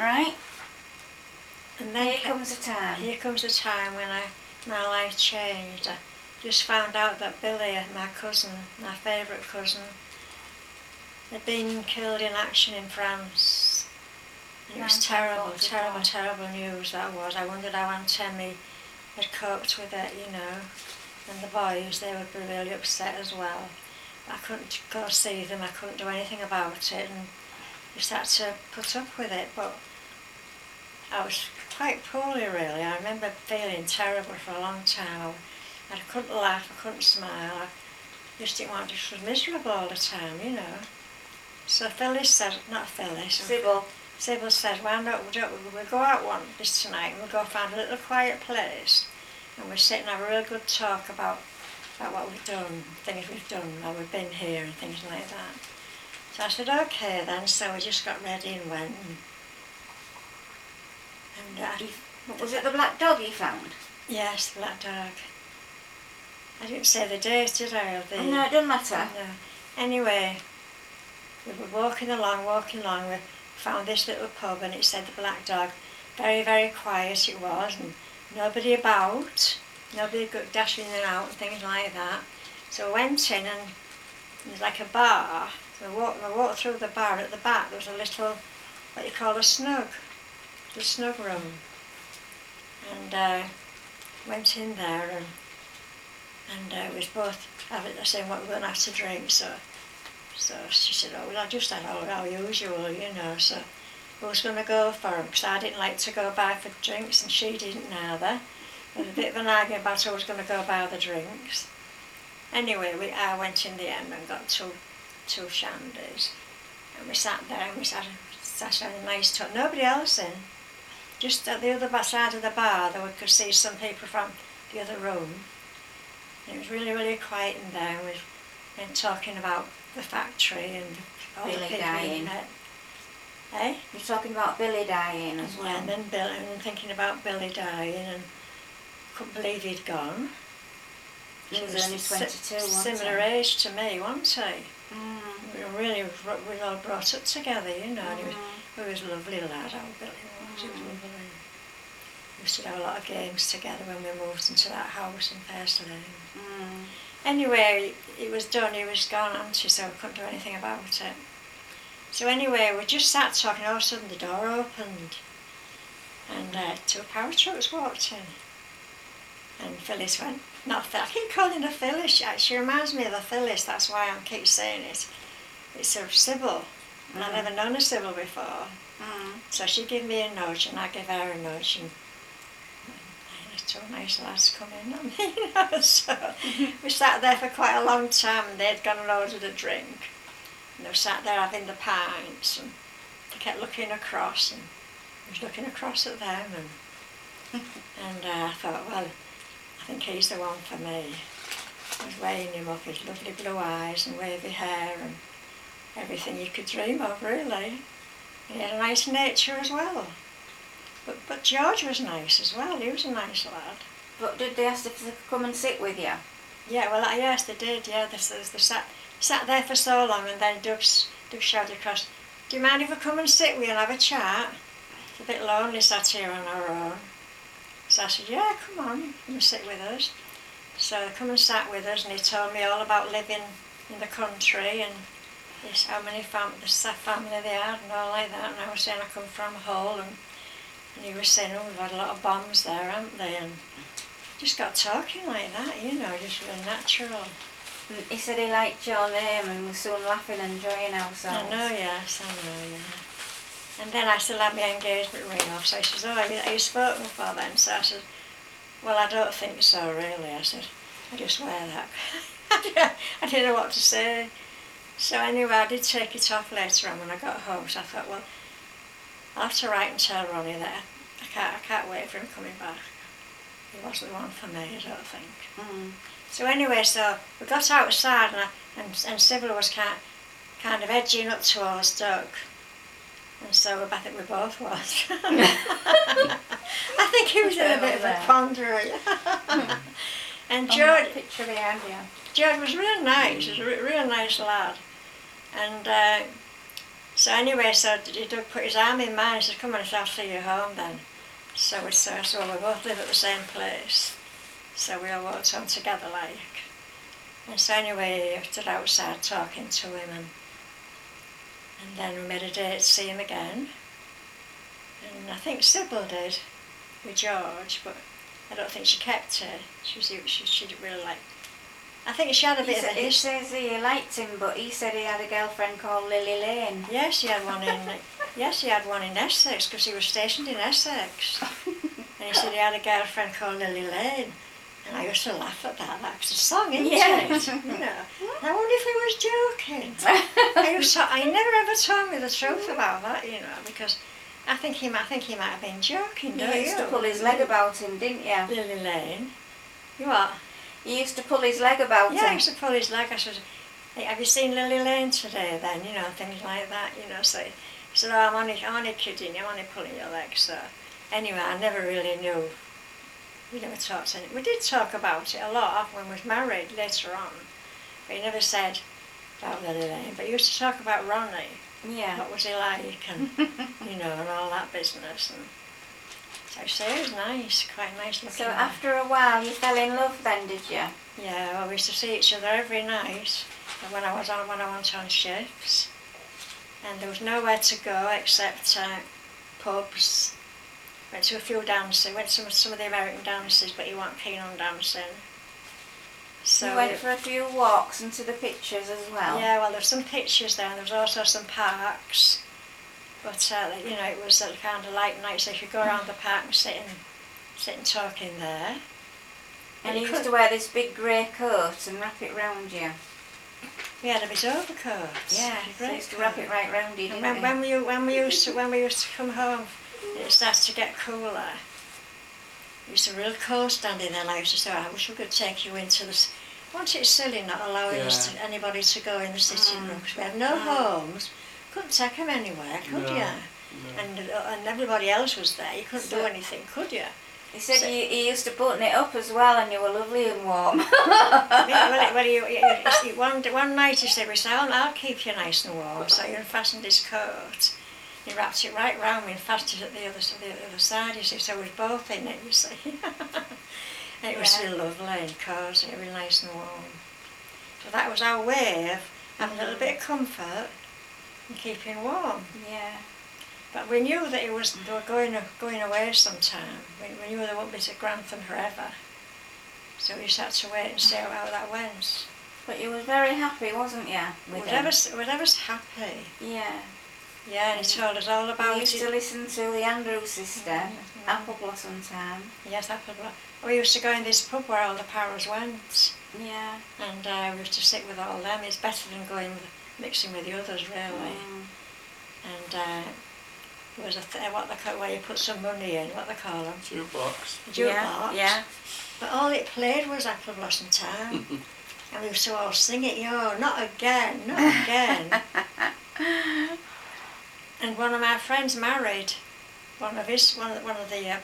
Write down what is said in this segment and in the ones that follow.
Right. And then Here comes the time. Here comes the time when my life changed. I just found out that Billy, my cousin, my favourite cousin, had been killed in action in France. And it was terrible, terrible, terrible news that was. I wondered how Aunt Emmy had coped with it, you know. And the boys, they would be really upset as well. I couldn't go see them, I couldn't do anything about it, and just had to put up with it. But I was quite poorly, really. I remember feeling terrible for a long time. I couldn't laugh, I couldn't smile. I just didn't want to, just was miserable all the time, you know. So Phyllis said, not Phyllis, Sybil said, why don't we go out this tonight and we'll go find a little quiet place and we'll sit and have a real good talk about what we've done, things we've done while we've been here and things like that. So I said, okay then, so we just got ready and went. Was it the black dog you found? Yes, the black dog. I didn't say the date, did I? No, it doesn't matter. No. Anyway, we were walking along, we found this little pub and it said the Black Dog. Very, very quiet it was, and nobody about, nobody dashing in and out and things like that. So we went in and there was like a bar. So we walked through the bar, and at the back there was a little, what you call a snug, the snug room. And went in there and we was both saying what we were going to have to drink, so she said, oh, well, I just had our usual, you know, so I was going to go for them, because I didn't like to go buy for drinks, and she didn't neither. There was a bit of an argument about who was going to go buy the drinks. Anyway, I went in the end and got two shandies, and we sat there and we sat having a nice talk. Nobody else in. Just at the other side of the bar, we could see some people from the other room. And it was really, really quiet in there, and we were talking about the factory and all Billy the people dying. Eh? You're talking about Billy dying as well. Yeah, and then thinking about Billy dying, and couldn't believe he'd gone. He was only 22, wasn't he? Similar age to me, wasn't he? We were all brought up together, you know. And he was a lovely lad, old Billy was. He was lovely. We used to have a lot of games together when we moved into that house in Fairsley Lane. Anyway, it was done, he was gone, auntie, so we couldn't do anything about it. So anyway, we just sat talking, all of a sudden the door opened, and two power trucks walked in. And Phyllis went, not Phyllis, I keep calling her Phyllis, she reminds me of the Phyllis, that's why I keep saying it. It's a Sybil, and I've never known a Sybil before. So she gave me a nudge, and I gave her a nudge, and two nice lads come in on me, you know, so we sat there for quite a long time, and they'd gone and ordered a drink, and they sat there having the pints, and they kept looking across, and I was looking across at them, and I thought, well, I think he's the one for me. I was weighing him up, his lovely blue eyes and wavy hair and everything you could dream of, really. And he had a nice nature as well. But George was nice as well, he was a nice lad. But did they ask if they could come and sit with you? Yeah, well, yes, they did, yeah. They sat there for so long, and then Doug shouted across, do you mind if I come and sit with you and have a chat? It's a bit lonely sat here on our own. So I said, yeah, come on, come and sit with us. So they come and sat with us, and he told me all about living in the country, and how many family they had and all like that. And I was saying I come from Hull, and he was saying, oh, we've had a lot of bombs there, haven't they? And just got talking like that, you know, just really natural. He said he liked your name and was soon laughing and enjoying ourselves. I know, yes, I know, yeah. And then I still had my engagement ring off, so he says, oh, have you spoken for then? So I said, well, I don't think so, really. I said, I just wear that. I didn't know what to say. So anyway, I did take it off later on when I got home, so I thought, well, I'll have to write and tell Ronnie that I can't wait for him coming back. He wasn't the one for me, I don't think. So anyway, so we got outside, and Sybil was kind of edging up towards Doug. And so I think we both was. I think he was in a bit of a quandary. And George, picture behind you. George was real nice. He was a real nice lad. And So anyway, so he put his arm in mine and said, come on, I'll see you home then. So we both live at the same place. So we all walked home together like. And so anyway, I stood outside talking to him and then we made a date to see him again. And I think Sybil did with George, but I don't think she kept it. She didn't really like. I think she had a bit of a He says he liked him, but he said he had a girlfriend called Lily Lane. Yes, he had one in Essex because he was stationed in Essex. And he said he had a girlfriend called Lily Lane. And I used to laugh at that because it's a song, isn't it? You know. I wonder if he was joking. I never ever told me the truth about that, you know, because I think he might have been joking. You used to pull his leg about him, didn't you? Lily Lane. You what? You used to pull his leg about him. Yeah, I used to pull his leg. I said, hey, have you seen Lily Lane today then? You know, things like that, you know. So he said, oh, I'm only kidding you, I'm only pulling your leg. So anyway, I never really knew. We never talked any. We did talk about it a lot when we was married later on. But he never said about Lily Lane. But he used to talk about Ronnie. Yeah. What was he like and, you know, and all that business. And so it was nice, quite nice looking. So after a while you fell in love then, did you? Yeah, well, we used to see each other every night when I went on shifts. And there was nowhere to go except pubs. Went to a few dances, went to some of the American dances, but he wasn't keen on dancing. So you went for a few walks and to the pictures as well? Yeah, well, there were some pictures there, and there was also some parks. But, you know, it was kind of like night, so you could go around the park and sit and talk in there. And you used to wear this big grey coat and wrap it round you? We had a bit overcoat. Yeah, so used to wrap it right round you, didn't we? When we used to come home, it started to get cooler. It was a real cold standing there, and I used to say, I wish we could take you into the... Wasn't it silly not allowing anybody to go in the sitting room? Because we had no homes. Couldn't take them anywhere, could you? No. And everybody else was there. You couldn't do anything, could you? He said he used to button it up as well, and you were lovely and warm. One night he said, I'll keep you nice and warm. So he unfastened his coat. He wrapped it right round me and fastened it at the other side, you see, so we were both in it, you see. And it was really lovely and cosy, really nice and warm. So that was our way of having a little bit of comfort and keeping warm. Yeah. But we knew that they were going away sometime. We knew they wouldn't be to Grantham forever. So we just had to wait and see how that went. But you were very happy, wasn't you? Whatever's happy. Yeah. Yeah, and he told us all about it. We used to listen to the Andrews sister, Apple Blossom Time. Yes, Apple Blossom. We used to go in this pub where all the Powers went. Yeah. And we used to sit with all them. It's better than mixing with the others, really. And there was where you put some money in, what they call them? Jukebox. A jukebox. Yeah. But all it played was Apple Blossom Time. And we used to all sing it, not again, not again. And one of my friends married one of the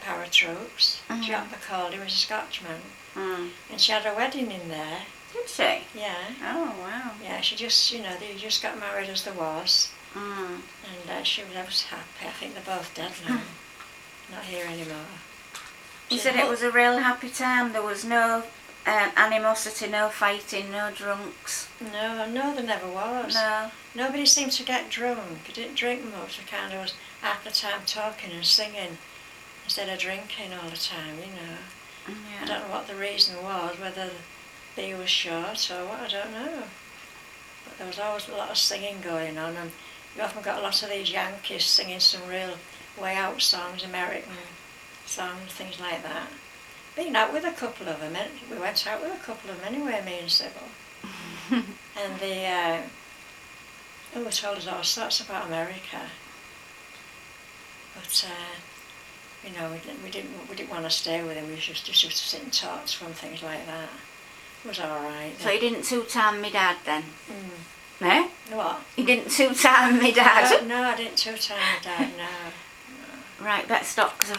paratroops. Jack called him, was a Scotchman. And she had a wedding in there. Did she? Yeah. Oh wow. Yeah, she just, they just got married as there was. And she was happy. I think they're both dead now. Not here anymore. You said it was a real happy time. There was no animosity, no fighting, no drunks. No, there never was. No. Nobody seemed to get drunk. You didn't drink much. We kind of was half the time talking and singing instead of drinking all the time, Yeah. I don't know what the reason was, whether the beer was short or what, I don't know. But there was always a lot of singing going on, and you often got a lot of these Yankees singing some real way out songs, American songs, things like that. Been out with a couple of them. We went out with a couple of them anyway, me and Sybil. And they told us all sorts about America. But we didn't want to stay with them. We just used to sit and talk to them, things like that. It was all right. So you didn't two-time me dad then? Eh? What? You didn't two-time me dad? No, I didn't two-time my dad. No. Right, better stop because